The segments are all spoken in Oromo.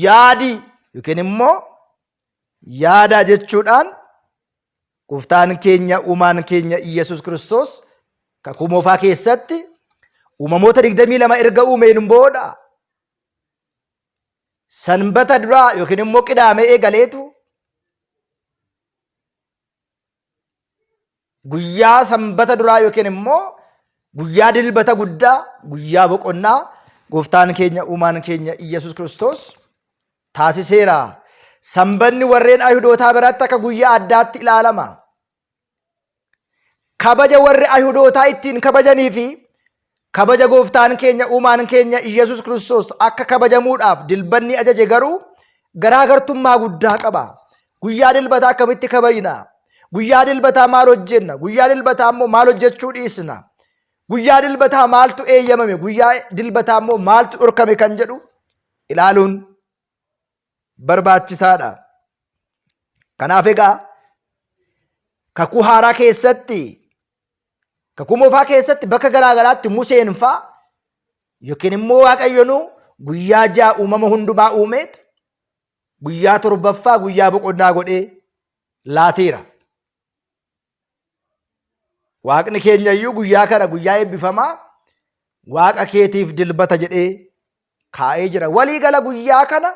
Yaadi yookiin immoo yaada jechuudhaan gooftaan keenya uumaan keenya Iyyasuus Kiristoos kakuu moofaa keessatti uumamoota 22 erga uumeen booda sanbata duraa yookiin immoo qidaamee eegaleetu guyyaa sanbata duraa yookiin immoo guyyaa dilbata guddaa guyyaa boqonnaa gooftaan keenya uumaan keenya Iyyasuus Kiristoos taasiseera. Sanbanni warreen Ayihudootaa biratti akka guyyaa addaatti ilaalama. Kabaja warri Ayihudootaa ittiin kabajanii fi kabaja gooftaan keenya uumaan keenya Iyyasuus Kiristoos akka kabajamuudhaaf dilbanni ajaje garuu garaagartummaa guddaa qaba. Guyyaa dilbataa akkamitti kabajna? Guyyaa dilbataa maal hojjenna? Guyyaa dilbataa immoo maal hojjechuu dhiisna? Guyyaa dilbataa maaltu eeyyamame? Guyyaa dilbataa immoo maaltu dhorkame kan jedhu ilaaluun barbaachisaadha. Kanaaf egaa kakuu haaraa keessatti kakuu moofaa keessatti bakka garaagaraatti Museen fa'a yookiin immoo Waaqayyoon guyyaa 6 uumama hundumaa uumeet guyyaa 7ffaa guyyaa boqonnaa godhee laateera. Waaqni keenya iyyuu guyyaa kana guyyaa eebbifamaa Waaqa keetiif dilbata jedhee kaa'ee jira. Waliigala guyyaa kana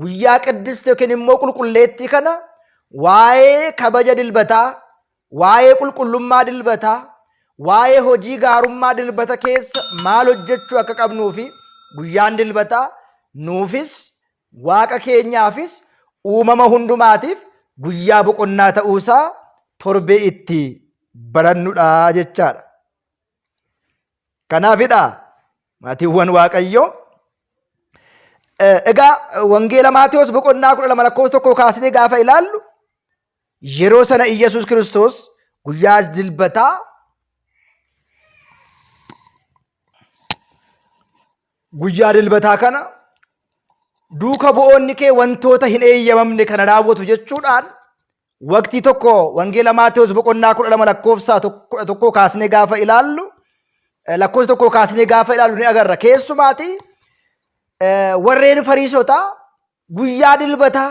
guyyaa qiddist yookiin immoo qulqulleettii kana waa'ee kabaja dilbataa, waa'ee qulqullummaa dilbataa, waa'ee hojii gaarummaa dilbata keessa maal hojjechuu akka qabnuu fi guyyaan dilbataa nuufis Waaqa keenyaafis uumama hundumaatiif guyyaa boqonnaa ta'uusaa torbee itti barannudha jechaadha. Kanaafidha maatiiwwan Waaqayyoo egaa wangeela Maatewos boqonnaa 12 lakkoofsa 1 kaasnee gaafa ilaallu yeroo sana Iyyasuus Kiristoos guyyaa dilbataa kana duuka bu'oonni kee wantoota hin eeyyamamne kana raawwatu jechuudhaan waqtii tokko wangeela Maatewos boqonnaa 12 lakkoofsa 1 kaasnee gaafa ilaallu lakkoofsa 1 kaasnee gaafa ilaallu ni agarra. Keessumaati warreen Fariisotaa guyyaa dilbataa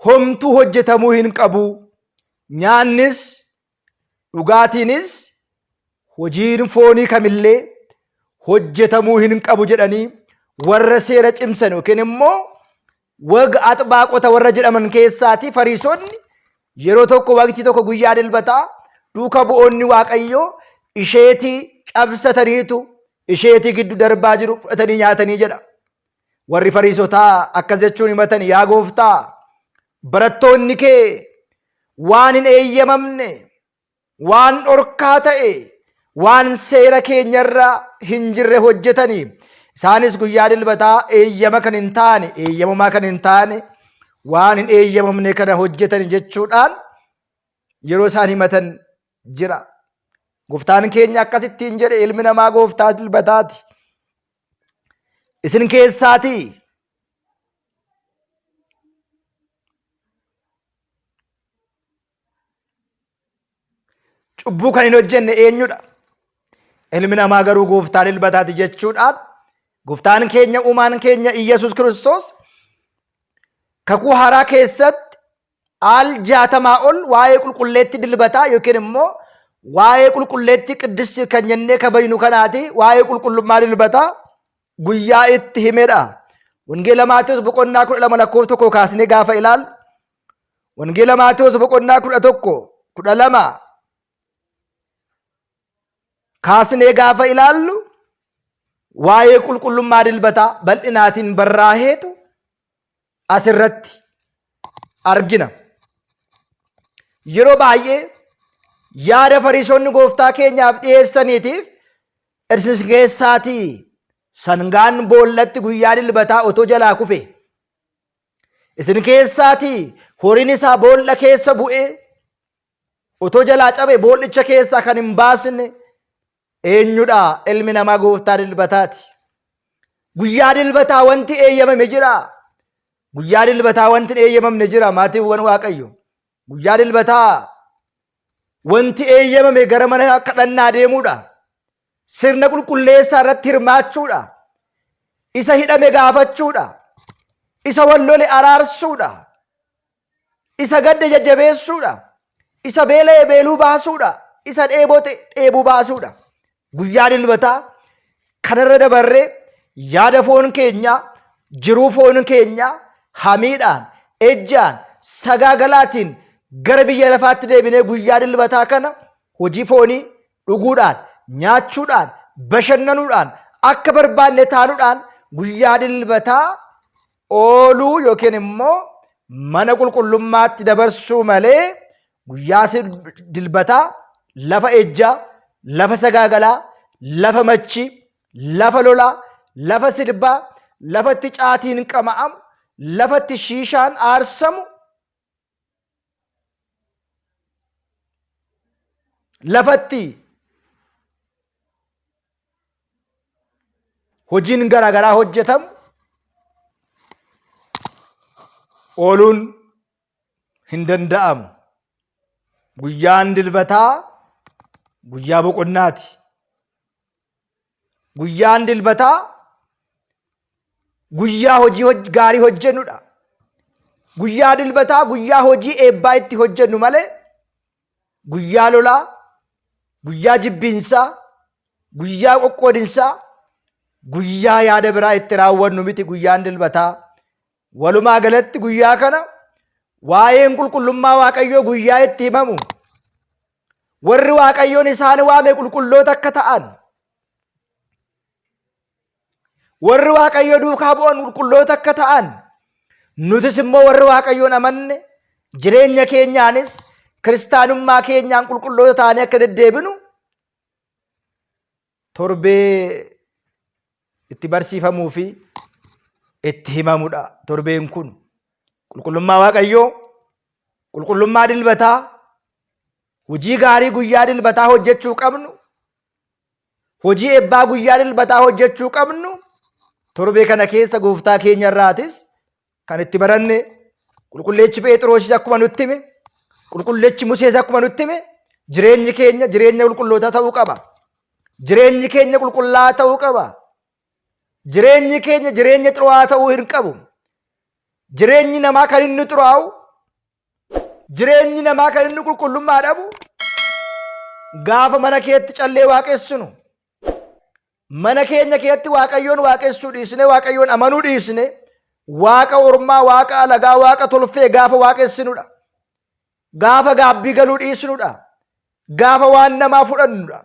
homtuu hojjetamuu hin qabu, nyaannis dhugaatiinis hojiin foonii kamillee hojjetamuu hin qabu jedhanii warra seera cimsan yookiin immoo waga axbaaqota warra jedhaman keessaati Fariisonni yeroo tokko waqtii tokko guyyaa dilbataa duuka bu'oonni Waaqayyoo isheetii cabsataniitu isheetii giddu darbaa jiru fudhatanii nyaatanii jedha. Warri Fariisotaa akkas jechuun himatan, yaa Gooftaa, barattoonni kee waan hin eeyyamamne, waan dhorkaa ta'e, waan seera keenyarra hin jirre hojjetanii, isaanis guyyaa dilbataa eeyyama kan hin taane, eeyyamamaa kan hin taane, waan hin eeyyamamne kana hojjetanii jechuudhaan yeroo isaan himatan jira. Gooftaan keenya akkasittiin jedhe, ilmi namaa gooftaa dilbataati. Isin keessaatii cubbuu kan hin hojjenne eenyudha? Ilmi namaa garuu gooftaa dilbataati jechuudhaan gooftaan keenya uumaan keenya Iyyasuus Kiristoos kakuu haaraa keessatti al 60 ol waa'ee qulqulleetti dilbataa yookiin immoo waa'ee qulqulleetti qiddistii kan jennee kabajnu kanaati waa'ee qulqullummaa dilbataa guyyaa itti himedha. Wangeela Maatewos boqonnaa 12 lakkoofsa 1 kaasnee gaafa ilaallu Wangeela Maatewos boqonnaa 12 kaasnee gaafa ilaallu waa'ee qulqullummaa dilbataa bal'inaatiin barraaheetu asirratti argina. Yeroo baay'ee yaada Fariisonni gooftaa keenyaaf dhiyeessaniitiif isin keessaatii sangaan boollatti guyyaa dilbataa otoo jalaa kufe, isin keessaatii horiin isaa boolla keessa bu'ee otoo jalaa cabe boollicha keessaa kan hin baasne eenyudha? Ilmi namaa gooftaa dilbataati. Guyyaa dilbataa wanti eeyyamame jira. Guyyaa dilbataa wanti eeyyamamne jira maatiiwwan Waaqayyo. Guyyaa dilbataa wanti eeyyamame gara mana kadhannaa deemuudha. Sirna qulqulleessaa irratti hirmaachuudha. Isa hidhame gaafachuudha. Isa wallole araarsuudha. Isa gadde jajjabeessuudha. Isa beela'e beeluu baasuudha. Isa dheebote dheebuu baasuudha. Guyyaa dilbataa kanarra dabarree yaada foon keenya, jiruu foon keenya hamiidhaan, ejjaan, sagaagalaatiin gara biyya lafaatti deebinee guyyaa dilbataa kana hojii foonii dhuguudhaan, nyaachuudhaan, bashannanuudhaan, akka barbaanne taanuudhaan guyyaa dilbataa ooluu yookiin immoo mana qulqullummaatti dabarsuu malee guyyaa dilbataa lafa ejjaa, lafa sagaagalaa, lafa machi, lafa lolaa, lafa sirbaa, lafatti caatiin qama'amu, lafatti shiishaan aarsamu, lafatti hojiin garaagaraa hojjetamu ooluun hin danda'amu. Guyyaan dilbataa guyyaa boqonnaati. Guyyaan dilbataa guyyaa hojii gaarii hojjennudha. Guyyaa dilbataa guyyaa hojii eebbaa itti hojjennu malee guyyaa lolaa, guyyaa jibbiinsaa, guyyaa qoqqoodinsaa, guyyaa yaada biraa itti raawwannu miti guyyaan dilbataa. Walumaa galatti guyyaa kana waa'een qulqullummaa Waaqayyoo guyyaa itti himamu, warri Waaqayyoon isaan waame qulqulloota akka ta'an, warri Waaqayyo duukaa bu'an qulqulloota akka ta'an, nutis immoo warri Waaqayyoon amanne jireenya keenyaanis kiristaanummaa keenyaan qulqulloota ta'anii akka deddeebinu torbee itti barsiifamuu fi itti himamudha. Torbeen kun qulqullummaa Waaqayyoo, qulqullummaa dilbataa, hojii gaarii guyyaa dilbataa hojjechuu qabnu, hojii eebbaa guyyaa dilbataa hojjechuu qabnu torbee kana keessa gooftaa keenya irraatis kan itti baranne qulqulleechi Phexrosis akkuma nutti hime, qulqulleechi Musees akkuma nutti hime jireenyi keenya jireenya qulqulloota ta'uu qaba. Jireenyi keenya qulqullaa'aa ta'uu qaba. Jireenyi keenya jireenya xuraa'aa ta'uu hin qabu. Jireenyi namaa kan inni xuraa'u, jireenyi namaa kan inni qulqullummaa dhabu gaafa mana keetti callee waaqessinu, mana keenya keetti Waaqayyoon waaqessuu dhiisne, Waaqayyoon amanuu dhiisne, Waaqa ormaa, Waaqa alagaa, Waaqa tolfee gaafa waaqessinudha. Gaafa gaabbii galuu dhiisnudha. Gaafa waan namaa fudhannudha.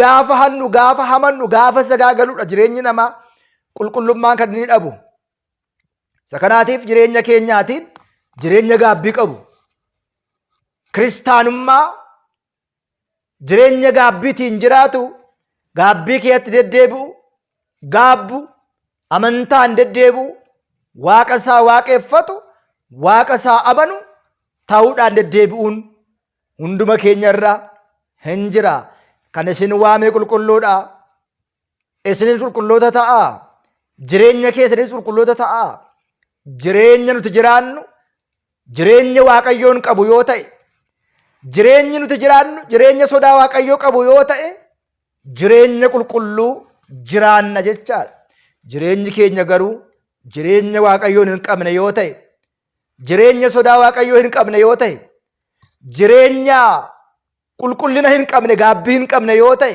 Gaafa hannu, gaafa hamannu, gaafa sagaagaludha. Jireenyi namaa qulqullummaan kan inni dhabu. Isa kanaatiif jireenya keenyaatiin jireenya gaabbii qabu. Kiristaanummaa jireenya gaabbiitiin jiraatu, gaabbii keetti deddeebi'u, gaabbu, amantaan deddeebi'u, Waaqa isaa waaqeffatu, Waaqa isaa amanu ta'uudhaan deddeebi'uun hunduma keenya irraa hin jira. Kan isin waame qulqulluudha. Isinis qulqulloota ta'a. Jireenya keessanis qulqulloota ta'a. Jireenya nuti jiraannu jireenya Waaqayyoon qabu yoo ta'e, jireenyi nuti jiraannu jireenya sodaa Waaqayyoo qabu yoo ta'e, jireenya qulqulluu jiraanna jechaadha. Jireenyi keenya garuu jireenya Waaqayyoon hin qabne yoo ta'e, jireenya sodaa Waaqayyoo hin qabne yoo ta'e, jireenya qulqullina hin qabne, gaabbii hin qabne yoo ta'e,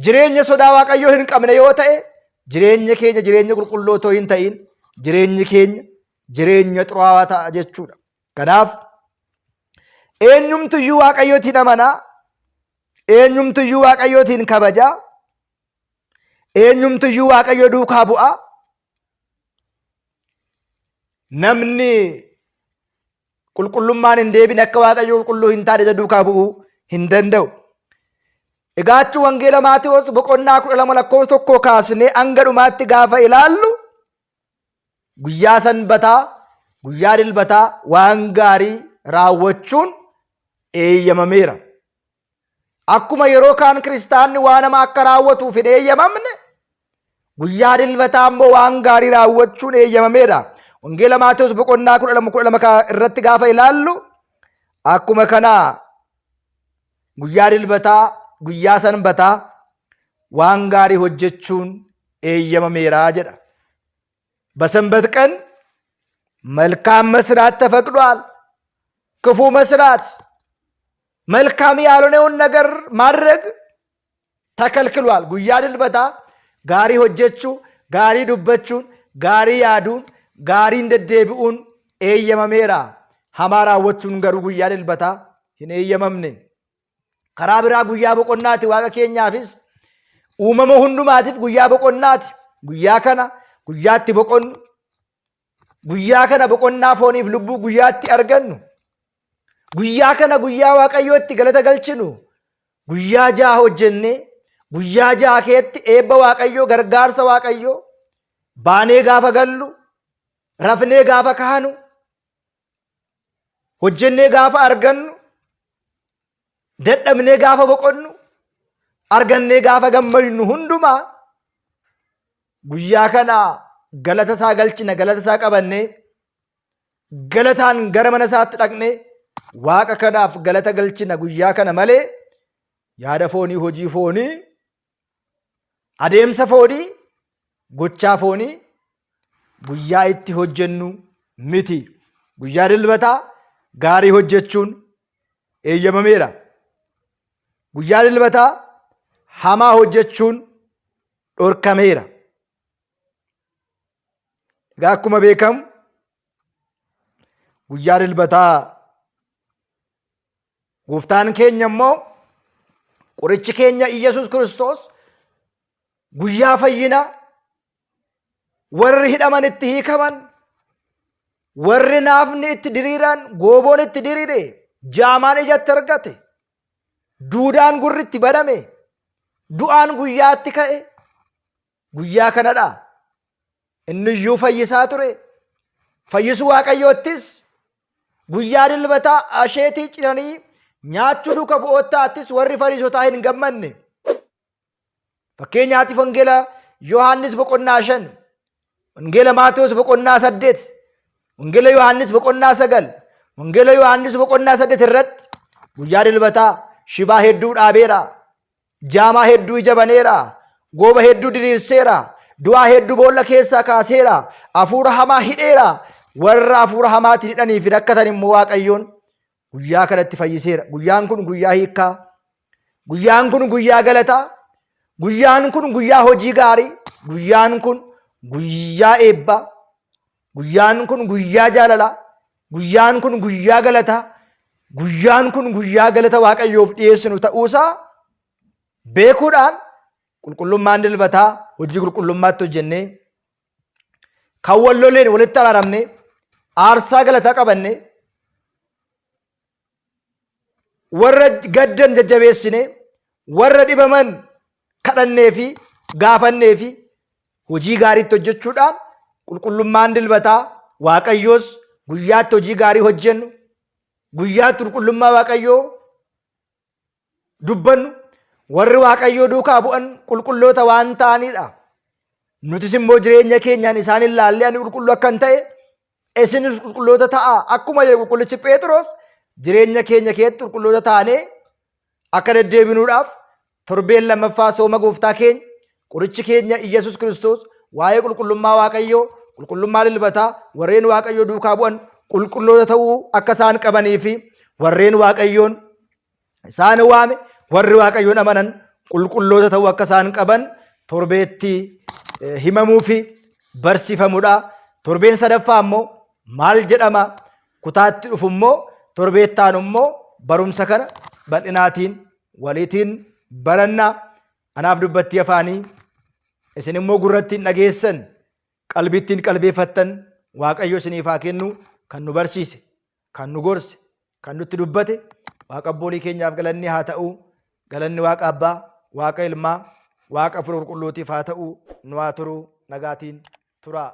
jireenya sodaa Waaqayyoo hin qabne yoo ta'e, jireenya keenya jireenya qulqulluu otoo hin ta'in, jireenyi keenya jireenya xuraawaa ta'a jechuudha. Kanaaf eenyumtuyyuu Waaqayyootiin amanaa, eenyumtuyyuu Waaqayyootiin kabajaa, eenyumtuyyuu Waaqayyo duukaa bu'aa. Namni qulqullummaan hin deebine akka Waaqayyo qulqulluu hin taane duukaa bu'uu hin danda'u. Egaa achi wangeela Maatewos boqonnaa 12 kaasnee hanga dhumaatti gaafa ilaallu guyyaa sanbataa, guyyaa dilbataa waan gaarii raawwachuun eeyyamameera. Akkuma yeroo kaan kiristaanni waan nama akka raawwatuuf hin eeyyamamne, guyyaa dilbataa immoo waan gaarii raawwachuun eeyyamameera. Wangeela Maatewos boqonnaa 12 irratti gaafa ilaallu akkuma kanaa guyyaa dilbataa, guyyaa sanbataa waan gaarii hojjechuun eeyyamameeraa jedha. በሰንበት ቀን መልካም መስራት ተፈቅዷል። ክፉ መስራት መልካም ያልሆነውን ነገር ማድረግ ተከልክሏል። ጉያ ድልበታ ጋሪ ሆጀቹ ጋሪ ዱበቹን ጋሪ ያዱን ጋሪ እንደደቢኡን ኤየመሜራ ሐማራዎቹን ገሩ ጉያ ድልበታ hin eeyyamamne. karaa biraa guyyaa boqonnaati waaqa keenyaafis uumama hundumaatiif guyyaa boqonnaati. guyyaa kana guyyaatti boqonnu, guyyaa kana boqonnaa fooniif lubbuu guyyaatti argannu, guyyaa kana guyyaa waaqayyootti galata galchinu, guyyaa ja'a hojjenne, guyyaa ja'a keetti eebba waaqayyoo, gargaarsa waaqayyoo baanee gaafa gallu, rafnee gaafa kaanu, hojjennee gaafa argannu, dadhabnee gaafa boqonnu, argannee gaafa gammadnu hundumaa guyyaa kana galata isaa galchina, galata isaa qabanne, galataan gara mana isaatti dhaqne waaqa kanaaf galata galchina guyyaa kana malee yaada foonii, hojii foonii, adeemsa foonii, gochaa foonii guyyaa itti hojjennu miti. guyyaa dilbataa gaarii hojjechuun eeyyamameera. guyyaa dilbataa hamaa hojjechuun dhorkameera. egaa akkuma beekamu guyyaa dilbataa gooftaan keenya immoo qorichi keenya Iyyasuus Kiristoos guyyaa fayyina warri hidhaman itti hiikaman, warri naafni itti diriiran, gooboon itti diriire, jaamaan ijatti argate, duudaan gurri itti baname, du'aan guyyaatti ka'e guyyaa kanadha. inni iyyuu fayyisaa ture. fayyisuu waaqayyoottis guyyaa dilbataa asheetii ciranii nyaachuu duuka bu'ootaattis warri fariisotaa hin gammanne. fakkeenyaatiif wangeela Yohaannis boqonnaa 5, wangeela Maatewos boqonnaa 8, wangeela Yohaannis boqonnaa 9, wangeela Yohaannis boqonnaa 8 irratti guyyaa dilbataa shibaa hedduu dhaabeera, jaamaa hedduu ija baneera, gooba hedduu diriirseera, du'aa hedduu boolla keessaa kaaseera, hafuura hamaa hidheera. warra hafuura hamaatiin hidhanii fi rakkatan immoo waaqayyoon guyyaa kanatti fayyiseera. guyyaan kun guyyaa hiikkaa, guyyaan kun guyyaa galataa, guyyaan kun guyyaa hojii gaarii, guyyaan kun guyyaa eebbaa, guyyaan kun guyyaa jaalalaa, guyyaan kun guyyaa galataa, guyyaan kun guyyaa galata waaqayyoof dhiyeessinu ta'uusaa beekuudhaan qulqullummaan dilbataa hojii qulqullummaatti hojjennee kan walloleen walitti araaramne aarsaa galataa qabanne warra gaddan jajjabeessine warra dhibaman kadhannee fi gaafannee fi hojii gaariitti hojjechuudhaan qulqullummaan dilbataa waaqayyoos guyyaatti hojii gaarii hojjennu, guyyaatti qulqullummaa waaqayyoo dubbannu, warri waaqayyoo duukaa bu'an qulqulloota waan ta'anidha. nutis immoo jireenya keenyaan isaan ilaallee ani qulqulluu akkan ta'e isin qulqulloota ta'a. akkuma qulqullichi Phexros jireenya keenya keessatti qulqulloota taanee akka deddeebinuudhaaf torbeen lammaffaa sooma gooftaa keenya qorichi keenya Iyyasuus Kiristoos waa'ee qulqullummaa waaqayyoo, qulqullummaa dilbataa warreen waaqayyoo duukaa bu'an qulqulloota ta'uu akka isaan qabanii fi warreen waaqayyoon isaan waame, warri waaqayyoon amanan qulqulloota ta'uu akka isaan qaban torbeetti himamuu fi barsiifamudha. torbeen sadaffaa immoo maal jedhama kutaatti dhufu immoo torbeettaan immoo barumsa kana bal'inaatiin waliitiin barannaa. anaaf dubbattii afaanii isin immoo gurrattiin dhageessan, qalbittiin qalbeeffattan waaqayyo isiniif haa kennu. kan nu barsiise, kan nu gorse, kan nutti dubbate waaqa abboolii keenyaaf galanni haa ta'u. galanni waaqa abbaa, waaqa ilmaa, waaqa hafuura qulqulluutiif haa ta'u. nu haa turu. nagaatiin turaa.